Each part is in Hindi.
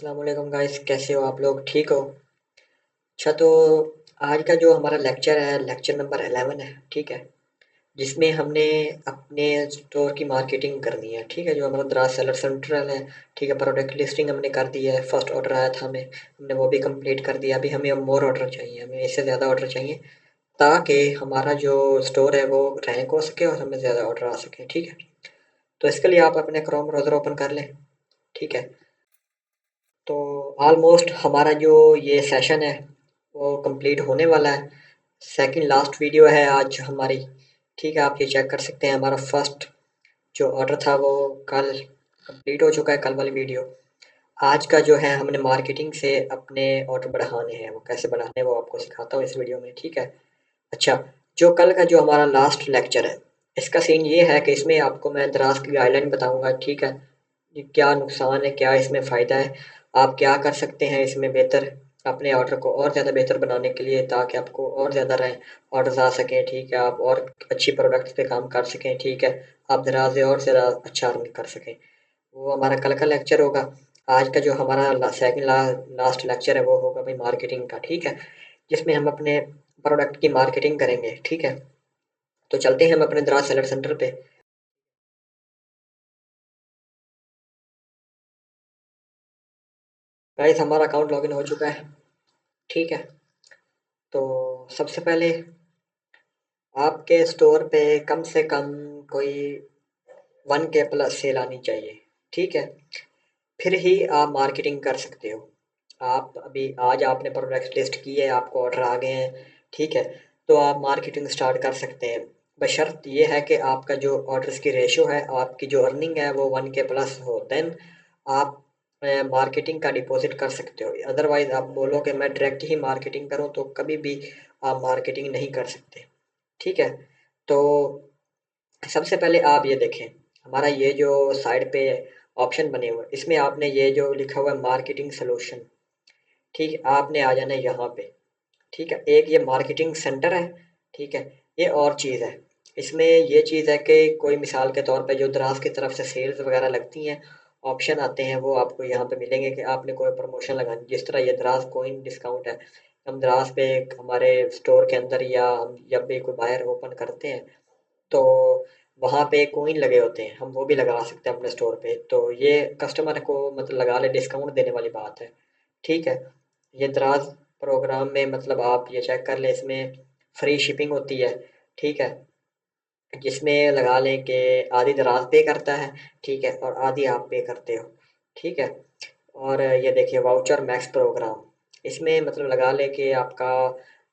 अस्सलाम वालेकुम गाइस, कैसे हो आप लोग? ठीक हो? अच्छा, तो आज का जो हमारा लेक्चर है, लेक्चर नंबर 11 है। ठीक है, जिसमें हमने अपने स्टोर की मार्केटिंग करनी है। ठीक है, जो हमारा दराज सेलर सेंट्रल है। ठीक है, प्रोडक्ट लिस्टिंग हमने कर दी है। फर्स्ट ऑर्डर आया था हमें, हमने वो भी कंप्लीट कर दिया। अभी हमें मोर ऑर्डर चाहिए, हमें इससे ज़्यादा ऑर्डर चाहिए ताकि हमारा जो स्टोर है वो रैंक हो सके और हमें ज़्यादा ऑर्डर आ सके। ठीक है, तो इसके लिए आप अपने क्रोम ब्राउज़र ओपन कर लें। ठीक है, तो ऑलमोस्ट हमारा जो ये सेशन है वो कंप्लीट होने वाला है। सेकंड लास्ट वीडियो है आज हमारी। ठीक है, आप ये चेक कर सकते हैं, हमारा फर्स्ट जो ऑर्डर था वो कल कंप्लीट हो चुका है, कल वाली वीडियो। आज का जो है हमने मार्केटिंग से अपने ऑर्डर बढ़ाने हैं, वो कैसे बढ़ाने हैं वो आपको सिखाता हूँ इस वीडियो में। ठीक है, अच्छा, जो कल का जो हमारा लास्ट लेक्चर है, इसका सीन ये है कि इसमें आपको मैं दराज की गाइडलाइन बताऊंगा। ठीक है, ये क्या नुकसान है, क्या इसमें फ़ायदा है, आप क्या कर सकते हैं इसमें बेहतर अपने ऑर्डर को और ज़्यादा बेहतर बनाने के लिए, ताकि आपको और ज़्यादा रहे ऑर्डर्स आ सकें। ठीक है, आप और अच्छी प्रोडक्ट्स पे काम कर सकें। ठीक है, आप दराज से और ज़्यादा अच्छा अर्न कर सकें। वो हमारा कल का लेक्चर होगा। आज का जो हमारा सेकंड लास्ट लेक्चर है वो होगा भाई मार्केटिंग का। ठीक है, जिसमें हम अपने प्रोडक्ट की मार्केटिंग करेंगे। ठीक है, तो चलते हैं हम अपने दराज सेलर सेंटर पे। गाइस, हमारा अकाउंट लॉगिन हो चुका है। ठीक है, तो सबसे पहले आपके स्टोर पे कम से कम कोई 1K प्लस सेल आनी चाहिए। ठीक है, फिर ही आप मार्केटिंग कर सकते हो। आप अभी आज आपने प्रोडक्ट लिस्ट की है, आपको ऑर्डर आ गए हैं। ठीक है, तो आप मार्केटिंग स्टार्ट कर सकते हैं। बशर्त ये है कि आपका जो ऑर्डर्स की रेशो है, आपकी जो अर्निंग है वो 1K प्लस हो, देन आप मार्केटिंग का डिपॉजिट कर सकते हो। अदरवाइज आप बोलो कि मैं डायरेक्ट ही मार्केटिंग करूं, तो कभी भी आप मार्केटिंग नहीं कर सकते। ठीक है, तो सबसे पहले आप ये देखें, हमारा ये जो साइड पे ऑप्शन बने हुए हैं, इसमें आपने ये जो लिखा हुआ है मार्केटिंग सॉल्यूशन। ठीक है, आपने आ जाना है यहाँ पे। ठीक है, एक ये मार्केटिंग सेंटर है। ठीक है, ये और चीज़ है। इसमें ये चीज़ है कि कोई मिसाल के तौर पे जो दराज की तरफ से सेल्स वगैरह लगती हैं, ऑप्शन आते हैं, वो आपको यहाँ पे मिलेंगे कि आपने कोई प्रमोशन लगानी। जिस तरह ये दराज कोइन डिस्काउंट है, हम दराज पे हमारे स्टोर के अंदर या हम जब भी कोई बायर ओपन करते हैं तो वहाँ पे कोइन लगे होते हैं, हम वो भी लगा सकते हैं अपने स्टोर पे। तो ये कस्टमर को मतलब लगा ले, डिस्काउंट देने वाली बात है। ठीक है, ये दराज प्रोग्राम में मतलब आप ये चेक कर लें, इसमें फ्री शिपिंग होती है। ठीक है, जिसमें लगा लें कि आधी दराज पे करता है। ठीक है, और आधी आप पे करते हो। ठीक है, और ये देखिए वाउचर मैक्स प्रोग्राम, इसमें मतलब लगा लें कि आपका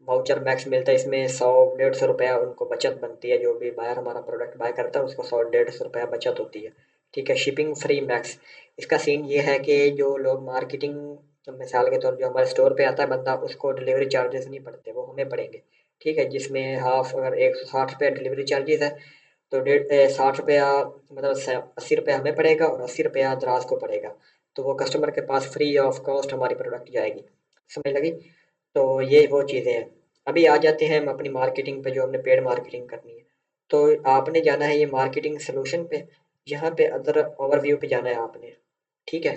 वाउचर मैक्स मिलता है। इसमें 100-150 रुपया उनको बचत बनती है, जो भी बायर हमारा प्रोडक्ट बाय करता है उसको 100-150 रुपया बचत होती है। ठीक है, शिपिंग फ्री मैक्स, इसका सीन ये है कि जो लोग मार्केटिंग, मिसाल के तौर पर जो हमारे स्टोर पे आता है बंदा, उसको डिलीवरी चार्जेस नहीं पड़ते, वो हमें पड़ेंगे। ठीक है, जिसमें हाफ अगर 160 रुपया डिलीवरी चार्जेस है, तो 60 रुपया मतलब 80 रुपया हमें पड़ेगा और 80 रुपया दराज को पड़ेगा। तो वो कस्टमर के पास फ्री ऑफ कॉस्ट हमारी प्रोडक्ट जाएगी। समझ लगी? तो ये वो चीज़ें हैं। अभी आ जाते हैं हम अपनी मार्केटिंग पे, जो हमने पेड मार्केटिंग करनी है। तो आपने जाना है ये मार्केटिंग सोल्यूशन पे, यहाँ पे अदर ओवरव्यू पे जाना है आपने। ठीक है,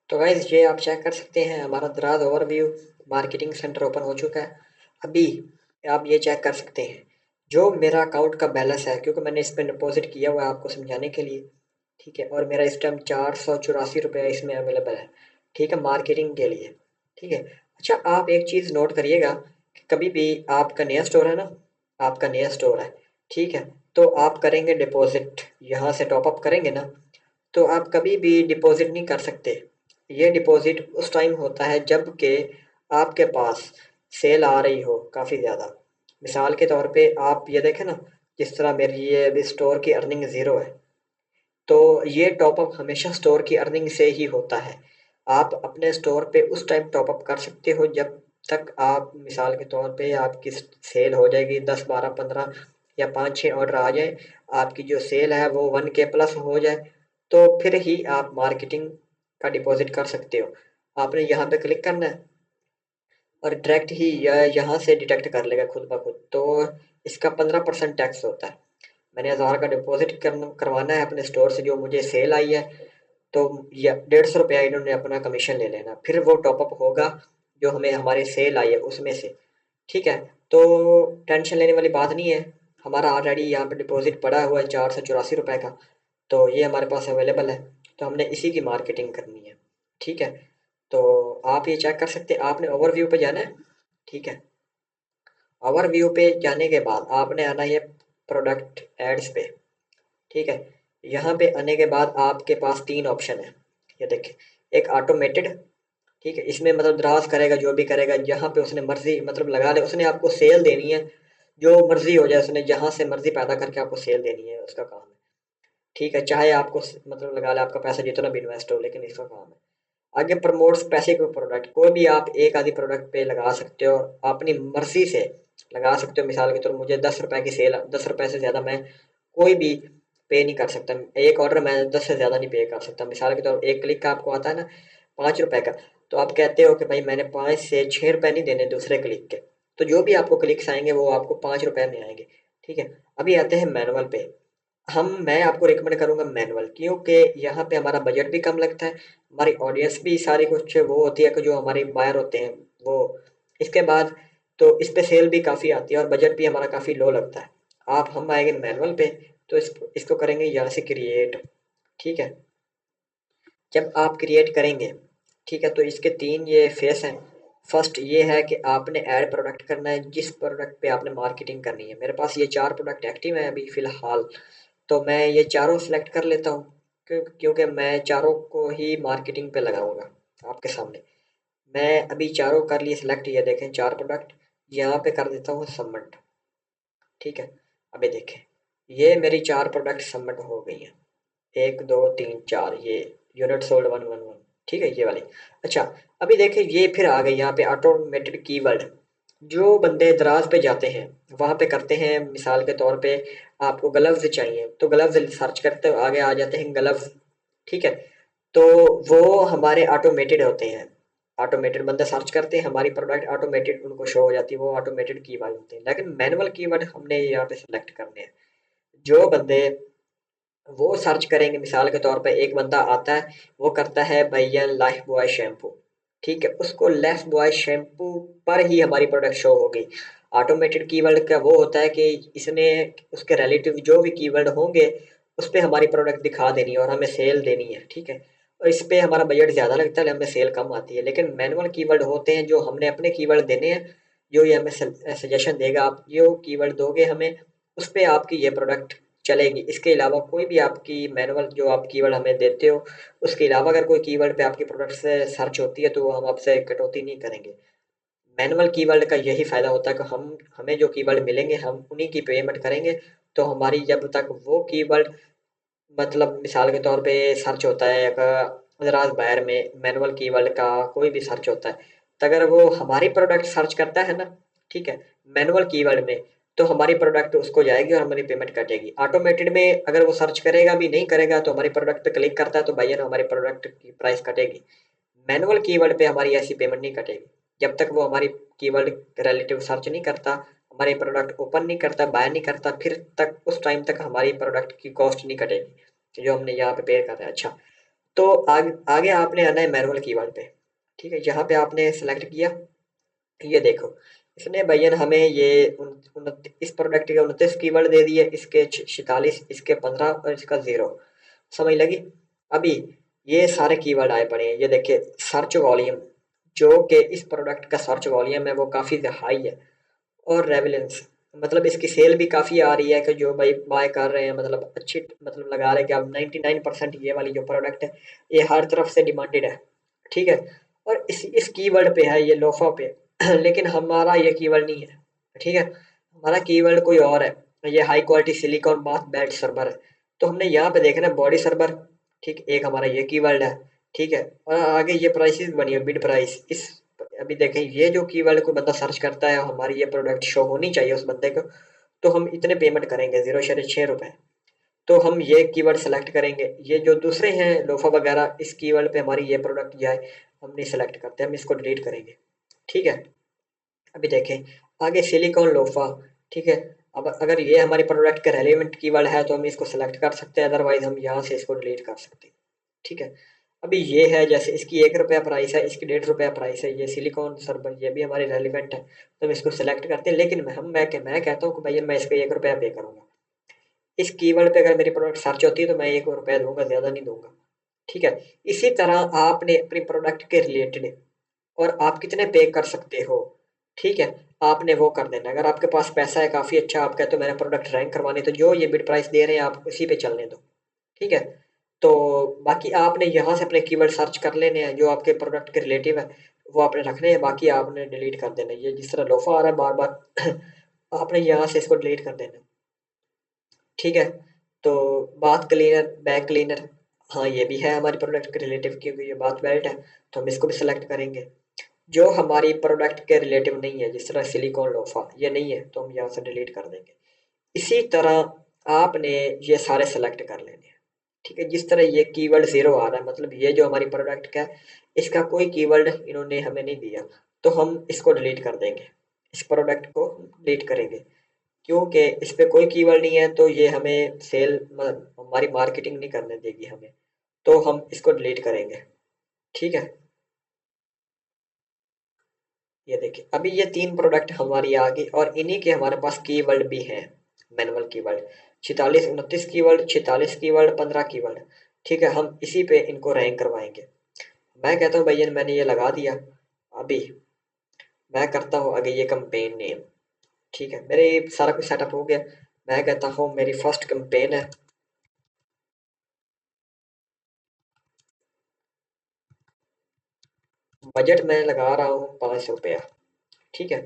तो गाइस ये आप चेक कर सकते हैं, हमारा दराज ओवरव्यू मार्केटिंग सेंटर ओपन हो चुका है। अभी आप ये चेक कर सकते हैं जो मेरा अकाउंट का बैलेंस है, क्योंकि मैंने इस पर डिपॉजिट किया हुआ है आपको समझाने के लिए। ठीक है, और मेरा इस टाइम 484 रुपया इसमें अवेलेबल है। ठीक है, मार्केटिंग के लिए। ठीक है, अच्छा, आप एक चीज़ नोट करिएगा कि कभी भी आपका नया स्टोर है ना, आपका नया स्टोर है। ठीक है, तो आप करेंगे डिपॉजिट, यहाँ से टॉपअप करेंगे ना, तो आप कभी भी डिपॉजिट नहीं कर सकते। ये डिपॉजिट उस टाइम होता है जब कि आपके पास सेल आ रही हो काफ़ी ज़्यादा। मिसाल के तौर पे आप ये देखें ना, जिस तरह मेरी ये अभी स्टोर की अर्निंग ज़ीरो है, तो ये टॉपअप हमेशा स्टोर की अर्निंग से ही होता है। आप अपने स्टोर पे उस टाइम टॉपअप कर सकते हो जब तक आप, मिसाल के तौर पे आपकी सेल हो जाएगी 10, 12, 15 या 5, 6 ऑर्डर आ जाए, आपकी जो सेल है वो 1K प्लस हो जाए, तो फिर ही आप मार्केटिंग का डिपॉजिट कर सकते हो। आपने यहाँ पे क्लिक करना है और डायरेक्ट ही यहाँ से डिटेक्ट कर लेगा खुद ब खुद। तो इसका 15% टैक्स होता है। मैंने 1000 का डिपॉजिट करवाना है अपने स्टोर से, जो मुझे सेल आई है, तो या 150 रुपया इन्होंने अपना कमीशन ले लेना, फिर वो टॉपअप होगा जो हमें हमारे सेल आई है उसमें से। ठीक है, तो टेंशन लेने वाली बात नहीं है। हमारा ऑलरेडी यहाँ पे डिपॉजिट पड़ा हुआ है 484 रुपये का, तो ये हमारे पास अवेलेबल है, तो हमने इसी की मार्केटिंग करनी है। ठीक है, तो आप ये चेक कर सकते हैं, आपने ओवरव्यू पे जाना है। ठीक है, ओवरव्यू पे जाने के बाद आपने आना है प्रोडक्ट एड्स पे। ठीक है, यहाँ पे आने के बाद आपके पास तीन ऑप्शन है, ये देखें। एक ऑटोमेटेड, ठीक है, इसमें मतलब दराज करेगा जो भी करेगा, जहाँ पे उसने मर्जी मतलब लगा ले, उसने आपको सेल देनी है, जो मर्जी हो जाए, उसने जहाँ से मर्जी पैदा करके आपको सेल देनी है, उसका काम है। ठीक है, चाहे आपको मतलब लगा ले आपका पैसा जितना भी इन्वेस्ट हो, लेकिन इसका काम है। आगे प्रमोट स्पेसिफिक प्रोडक्ट, कोई भी आप एक आधी प्रोडक्ट पे लगा सकते हो, अपनी मर्जी से लगा सकते हो। मिसाल के तौर पर मुझे 10 रुपए की सेल, 10 रुपए से ज़्यादा मैं कोई भी पे नहीं कर सकता। एक ऑर्डर मैं 10 से ज़्यादा नहीं पे कर सकता। मिसाल के तौर पर एक क्लिक का आपको आता है ना 5 रुपए का, तो आप कहते हो कि भाई मैंने 5 से 6 रुपए नहीं देने दूसरे क्लिक के, तो जो भी आपको क्लिक्स आएंगे वो आपको 5 रुपए में आएंगे। ठीक है, अभी आते हैं मैनुअल पे। मैं आपको रिकमेंड करूंगा मैनुअल, क्योंकि यहाँ पे हमारा बजट भी कम लगता है, हमारी ऑडियंस भी सारी कुछ वो होती है कि जो हमारे बायर होते हैं वो। इसके बाद तो इस पे सेल भी काफ़ी आती है और बजट भी हमारा काफ़ी लो लगता है। हम आएंगे मैनुअल पे, तो इसको करेंगे यहाँ से क्रिएट। ठीक है, जब आप क्रिएट करेंगे, ठीक है, तो इसके तीन ये फेस हैं। फर्स्ट ये है कि आपने ऐड प्रोडक्ट करना है, जिस प्रोडक्ट पे आपने मार्केटिंग करनी है। मेरे पास ये 4 प्रोडक्ट एक्टिव है अभी फ़िलहाल, तो मैं ये चारों सेलेक्ट कर लेता हूँ, क्योंकि मैं चारों को ही मार्केटिंग पे लगाऊंगा आपके सामने। मैं अभी चारों कर लिए सिलेक्ट, ये देखें 4 प्रोडक्ट, यहाँ पे कर देता हूँ सबमिट। ठीक है, अभी देखें ये मेरी 4 प्रोडक्ट सबमिट हो गई हैं, 1 2 3 4, ये यूनिट सोल्ड 111। ठीक है, ये वाली। अच्छा, अभी देखें ये फिर आ गई यहाँ पे ऑटोमेटेड कीवर्ड। जो बंदे दराज पे जाते हैं वहाँ पे करते हैं, मिसाल के तौर पे आपको ग्लव्स चाहिए, तो ग्लव्स सर्च करते हो आगे आ जाते हैं ग्लव्स। ठीक है, तो वो हमारे ऑटोमेटेड होते हैं, ऑटोमेटेड बंदे सर्च करते हैं, हमारी प्रोडक्ट ऑटोमेटेड उनको शो हो जाती है, वो ऑटोमेटेड कीवर्ड होते हैं। लेकिन मैनुअल कीवर्ड हमने यहाँ पे सिलेक्ट करने हैं। जो बंदे वो सर्च करेंगे, मिसाल के तौर पे एक बंदा आता है, वो करता है भैया लाइफ बॉय शैम्पू। ठीक है, उसको लाइफ बॉय शैम्पू पर ही हमारी प्रोडक्ट शो होगी। ऑटोमेटेड कीवर्ड का वो होता है कि इसने उसके रिलेटिव जो भी कीवर्ड होंगे उस पे हमारी प्रोडक्ट दिखा देनी है और हमें सेल देनी है। ठीक है, और इस पे हमारा बजट ज़्यादा लगता है, हमें सेल कम आती है। लेकिन मैनुअल कीवर्ड होते हैं जो हमने अपने कीवर्ड देने हैं, जो ये हमें सजेशन देगा, आप जो कीवर्ड दोगे हमें उस पे आपकी ये प्रोडक्ट चलेगी। इसके अलावा कोई भी आपकी मैनुअल जो आप कीवर्ड हमें देते हो, उसके अलावा अगर कोई कीवर्ड पे आपकी प्रोडक्ट से सर्च होती है तो वो हम आपसे कटौती नहीं करेंगे। मैनुअल कीवर्ड का यही फ़ायदा होता है कि हमें जो कीवर्ड मिलेंगे हम उन्हीं की पेमेंट करेंगे। तो हमारी जब तक वो कीवर्ड मतलब मिसाल के तौर पे सर्च होता है, ज़रात बायर में मैनुअल कीवर्ड का कोई भी सर्च होता है, तो अगर वो हमारी प्रोडक्ट सर्च करता है ना, ठीक है, मैनुअल कीवर्ड में, तो हमारी प्रोडक्ट उसको जाएगी और हमारी पेमेंट कटेगी। ऑटोमेटेड में अगर वो सर्च करेगा भी नहीं करेगा तो हमारी प्रोडक्ट पे क्लिक करता है तो भैया ना हमारी प्रोडक्ट की प्राइस कटेगी। मैनुअल कीवर्ड पे हमारी ऐसी पेमेंट नहीं कटेगी, जब तक वो हमारी कीवर्ड रिलेटिव सर्च नहीं करता, हमारे प्रोडक्ट ओपन नहीं करता, बाय नहीं करता, फिर तक उस टाइम तक हमारी प्रोडक्ट की कॉस्ट नहीं कटेगी जो हमने यहाँ पे पे कर रहा है। अच्छा, तो आगे आपने आना है मैनुअल कीवर्ड पे। ठीक है, यहाँ पे आपने सेलेक्ट किया, ये देखो इसने भैया हमें ये इस प्रोडक्ट के 29 कीवर्ड दे दिए, इसके 46, इसके 15 और इसका 0। समझ लगी? अभी ये सारे कीवर्ड आए पड़े हैं, ये देखिए सर्च वॉल्यूम, जो कि इस प्रोडक्ट का सर्च वॉल्यूम है वो काफ़ी हाई है। और रेवलेंस, मतलब इसकी सेल भी काफ़ी आ रही है कि जो भाई बाय कर रहे हैं, मतलब अच्छी मतलब लगा रहे हैं कि अब 99% ये वाली जो प्रोडक्ट है ये हर तरफ से डिमांडेड है। ठीक है, और इस कीवर्ड पे है ये लोफा पे लेकिन हमारा ये कीवर्ड नहीं है। ठीक है, हमारा कीवर्ड कोई और है, ये high quality silicon bath bed server है। तो हमने यहाँ पे देखना है बॉडी सर्वर। ठीक, एक हमारा ये कीवर्ड है। ठीक है, और आगे ये प्राइसेस बनी है बिड प्राइस इस, अभी देखें ये जो कीवर्ड कोई बंदा सर्च करता है हमारी ये प्रोडक्ट शो होनी चाहिए उस बंदे को, तो हम इतने पेमेंट करेंगे 0.6 रुपए। तो हम ये कीवर्ड सेलेक्ट करेंगे, ये जो दूसरे हैं लोफा वगैरह इस कीवर्ड पे हमारी ये प्रोडक्ट जाए हम नहीं सेलेक्ट करते, हम इसको डिलीट करेंगे। ठीक है, अभी देखें आगे सिलिकॉन लोफा। ठीक है, अब अगर ये हमारी प्रोडक्ट का रेलिवेंट कीवर्ड है तो हम इसको सेलेक्ट कर सकते हैं, अदरवाइज हम यहाँ से इसको डिलीट कर सकते हैं। ठीक है। अभी ये है, जैसे इसकी 1 रुपया प्राइस है, इसकी 1.5 रुपया प्राइस है, ये सिलिकॉन सर्वर, ये भी हमारे रेलिवेंट है, तो हम इसको सेलेक्ट करते हैं। लेकिन मैं कहता हूँ कि भैया मैं इसको 1 रुपया पे करूंगा। इस कीवर्ड पे अगर मेरी प्रोडक्ट सर्च होती है तो मैं 1 रुपया दूंगा, ज्यादा नहीं दूंगा। ठीक है। इसी तरह आपने अपनी प्रोडक्ट के रिलेटेड और आप कितने पे कर सकते हो, ठीक है, आपने वो कर देना। अगर आपके पास पैसा है काफ़ी अच्छा, आप कहते हो मैंने प्रोडक्ट रैंक करवानी, तो जो ये बिड प्राइस दे रहे हैं आप उसी पे चलने दो। ठीक है। तो बाकी आपने यहाँ से अपने कीवर्ड सर्च कर लेने हैं जो आपके प्रोडक्ट के रिलेटिव है, वो आपने रखने हैं, बाकी आपने डिलीट कर देना है। ये जिस तरह लोफा आ रहा है बार बार आपने यहाँ से इसको डिलीट कर देना है। ठीक है। तो बाथ क्लीनर, बैग क्लीनर, हाँ ये भी है हमारी प्रोडक्ट के रिलेटिव, क्योंकि ये बाथ बेल्ट है, तो हम इसको भी सिलेक्ट करेंगे। जो हमारी प्रोडक्ट के रिलेटिव नहीं है, जिस तरह सिलिकॉन लोफा, ये नहीं है, तो हम यहाँ से डिलीट कर देंगे। इसी तरह आपने ये सारे सेलेक्ट कर लेने हैं। ठीक है। जिस तरह ये कीवर्ड ज़ीरो आ रहा है, मतलब ये जो हमारी प्रोडक्ट का है, इसका कोई कीवर्ड इन्होंने हमें नहीं दिया, तो हम इसको डिलीट कर देंगे। इस प्रोडक्ट को डिलीट करेंगे, क्योंकि इस पे कोई कीवर्ड नहीं है, तो ये हमें सेल, हमारी मार्केटिंग नहीं करने देगी हमें, तो हम इसको डिलीट करेंगे। ठीक है। ये देखिए, अभी ये 3 प्रोडक्ट हमारी आ गई, और इन्हीं के हमारे पास कीवर्ड भी हैं। Manual keyword 46, 29 keyword, 46 keyword, 15 keyword. ठीक है। हम इसी पे इनको रैंक करवाएंगे। मैं कहता हूँ भैया मैंने ये लगा दिया। अभी मैं करता हूँ आगे ये कंपेन नेम। ठीक है, मेरे ये सारा कुछ सेटअप हो गया। मैं कहता हूँ मेरी फर्स्ट कंपेन है, बजट मैं लगा रहा हूँ 5 रुपया। ठीक है।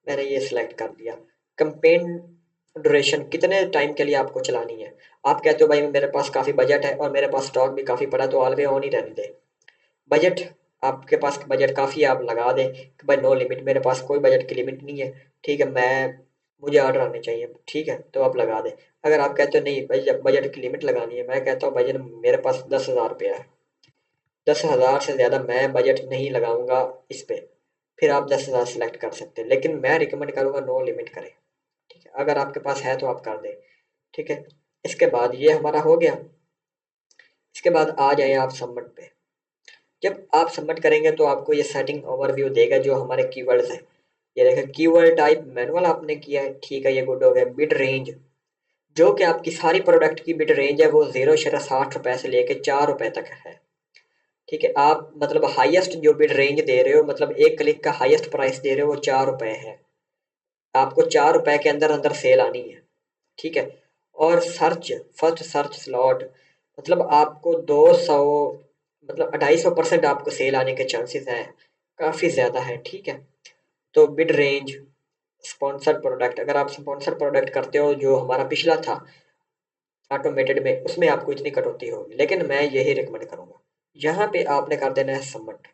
मैंने ये सिलेक्ट कर दिया। कंपेन ड्यूरेशन कितने टाइम के लिए आपको चलानी है। आप कहते हो भाई मेरे पास काफ़ी बजट है और मेरे पास स्टॉक भी काफ़ी पड़ा, तो ऑल वे ऑन ही रहने दे। बजट, आपके पास बजट काफ़ी, आप लगा दें कि भाई नो लिमिट, मेरे पास कोई बजट की लिमिट नहीं है। ठीक है। मुझे ऑर्डर आने चाहिए, ठीक है, तो आप लगा दें। अगर आप कहते हो नहीं भाई बजट की लिमिट लगानी है, मैं कहता हूँ बजट मेरे पास 10,000 रुपया है, 10,000 से ज़्यादा मैं बजट नहीं लगाऊंगा इस पे। फिर आप 10,000 सेलेक्ट कर सकते हैं, लेकिन मैं रिकमेंड करूंगा नो लिमिट करें। ठीक है। अगर आपके पास है तो आप कर दें। ठीक है। इसके बाद ये हमारा हो गया। इसके बाद आ जाए आप सबमिट पे। जब आप सबमिट करेंगे तो आपको ये सेटिंग ओवरव्यू देगा जो हमारे कीवर्ड्स हैं। ये देखें, कीवर्ड टाइप मैनुअल आपने किया है, ठीक है, ये गुड हो गया। बिड रेंज, जो कि आपकी सारी प्रोडक्ट की बिड रेंज है, वो 0.60 रुपए से लेके 4 रुपए तक है। ठीक है। आप मतलब हाईएस्ट जो बिड रेंज दे रहे हो, मतलब एक क्लिक का हाईएस्ट प्राइस दे रहे हो, वो 4 रुपए है। आपको 4 रुपए के अंदर अंदर सेल आनी है। ठीक है। और सर्च, फर्स्ट सर्च स्लॉट, मतलब आपको 200, मतलब 250% आपको सेल आने के चांसेस हैं, काफ़ी ज़्यादा है। ठीक है। तो बिड रेंज, स्पॉन्सर्ड प्रोडक्ट, अगर आप स्पॉन्सर्ड प्रोडक्ट करते हो जो हमारा पिछला था ऑटोमेटेड में, उसमें आपको इतनी कटौती होगी, लेकिन मैं यही रिकमेंड करूंगा। यहाँ पे आपने कर देना है सबमिट।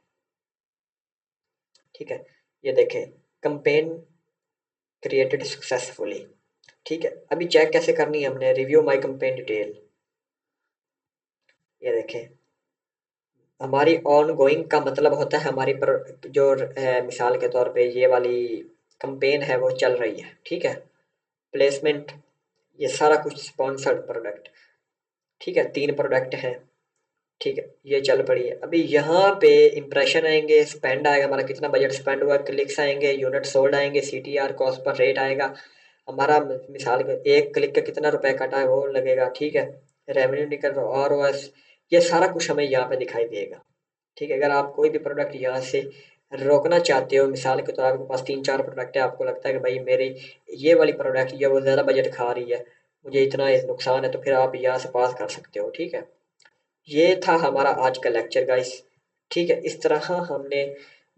ठीक है। ये देखें, कंपेन क्रिएटेड सक्सेसफुली। ठीक है। अभी चेक कैसे करनी है हमने, रिव्यू माय कंपेन डिटेल। ये देखें, हमारी ऑन गोइंग का मतलब होता है हमारी पर जो मिसाल के तौर पे ये वाली कंपेन है वो चल रही है। ठीक है। प्लेसमेंट, ये सारा कुछ स्पॉन्सर्ड प्रोडक्ट। ठीक है। 3 प्रोडक्ट हैं। ठीक है, ये चल पड़ी है। अभी यहाँ पे इंप्रेशन आएंगे, स्पेंड आएगा, हमारा कितना बजट स्पेंड हुआ, क्लिक्स आएंगे, यूनिट सोल्ड आएंगे, CTR कॉस्ट पर रेट आएगा, हमारा मिसाल के एक क्लिक का कितना रुपए कटा है वो लगेगा। ठीक है। रेवेन्यू निकल, और OS, ये सारा कुछ हमें यहाँ पे दिखाई देगा। ठीक है। अगर आप कोई भी प्रोडक्ट यहाँ से रोकना चाहते हो, मिसाल के तौर आपके पास 3-4 प्रोडक्ट है, आपको लगता है कि भाई मेरी ये वाली प्रोडक्ट ये वो ज़्यादा बजट खा रही है, मुझे इतना नुकसान है, तो फिर आप यहाँ से पास कर सकते हो। ठीक है। ये था हमारा आज का लेक्चर गाइस। ठीक है। इस तरह हमने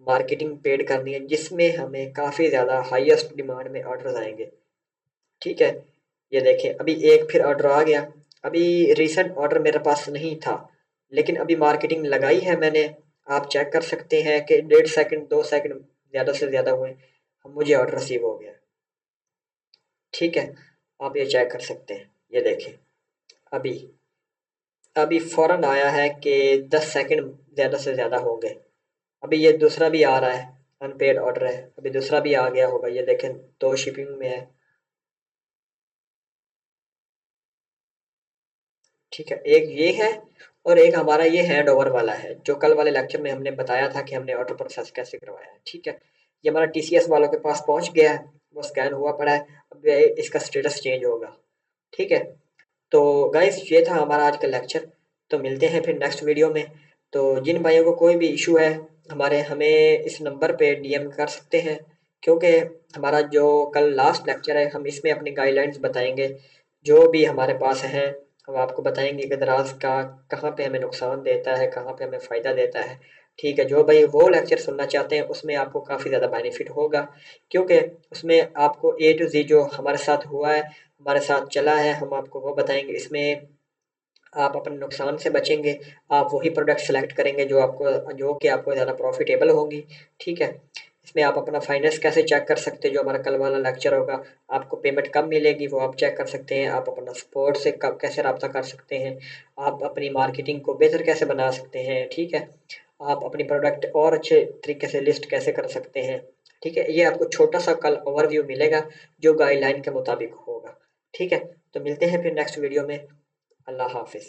मार्केटिंग पेड करनी है, जिसमें हमें काफ़ी ज़्यादा हाईएस्ट डिमांड में ऑर्डर्स आएंगे। ठीक है। ये देखिए, अभी एक फिर ऑर्डर आ गया। अभी रिसेंट ऑर्डर मेरे पास नहीं था, लेकिन अभी मार्केटिंग लगाई है मैंने। आप चेक कर सकते हैं कि 1.5 सेकंड 2 सेकंड ज़्यादा से ज़्यादा हुए, अब मुझे ऑर्डर रिसीव हो गया। ठीक है। आप ये चेक कर सकते हैं। ये देखें, अभी अभी फ़ौरन आया है कि 10 सेकंड ज़्यादा से ज़्यादा हो गए। अभी ये दूसरा भी आ रहा है, अनपेड ऑर्डर है, अभी दूसरा भी आ गया होगा। ये देखें, 2 शिपिंग में है। ठीक है। एक ये है, और एक हमारा ये हैंड ओवर वाला है, जो कल वाले लेक्चर में हमने बताया था कि हमने ऑटो प्रोसेस कैसे करवाया है। ठीक है, ये हमारा टीसीएस वालों के पास पहुंच गया है, वो स्कैन हुआ पड़ा है। अब इसका स्टेटस चेंज होगा। ठीक है, तो गाइस ये था हमारा आज का लेक्चर। तो मिलते हैं फिर नेक्स्ट वीडियो में। तो जिन भाइयों को कोई भी इशू है, हमारे हमें इस नंबर पे डीएम कर सकते हैं, क्योंकि हमारा जो कल लास्ट लेक्चर है हम इसमें अपनी गाइडलाइंस बताएंगे, जो भी हमारे पास है हम आपको बताएंगे कि दराज का कहाँ पे हमें नुकसान देता है, कहाँ पे हमें फ़ायदा देता है। ठीक है, जो भाई वो लेक्चर सुनना चाहते हैं उसमें आपको काफ़ी ज़्यादा बेनिफिट होगा, क्योंकि उसमें आपको ए टू जी जो हमारे साथ हुआ है, हमारे साथ चला है, हम आपको वो बताएंगे। इसमें आप अपने नुकसान से बचेंगे, आप वही प्रोडक्ट सेलेक्ट करेंगे जो कि आपको ज़्यादा प्रॉफिटेबल होंगी। ठीक है, इसमें आप अपना फाइनेंस कैसे चेक कर सकते हैं, जो हमारा कल वाला लेक्चर होगा, आपको पेमेंट कब मिलेगी वो आप चेक कर सकते हैं। आप अपना सपोर्ट से कब कैसे रब्ता कर सकते हैं, आप अपनी मार्केटिंग को बेहतर कैसे बना सकते हैं। ठीक है, आप अपनी प्रोडक्ट और अच्छे तरीके से लिस्ट कैसे कर सकते हैं। ठीक है, ये आपको छोटा सा कल ओवरव्यू मिलेगा जो गाइडलाइन के मुताबिक होगा। ठीक है, तो मिलते हैं फिर नेक्स्ट वीडियो में। अल्लाह हाफिज़।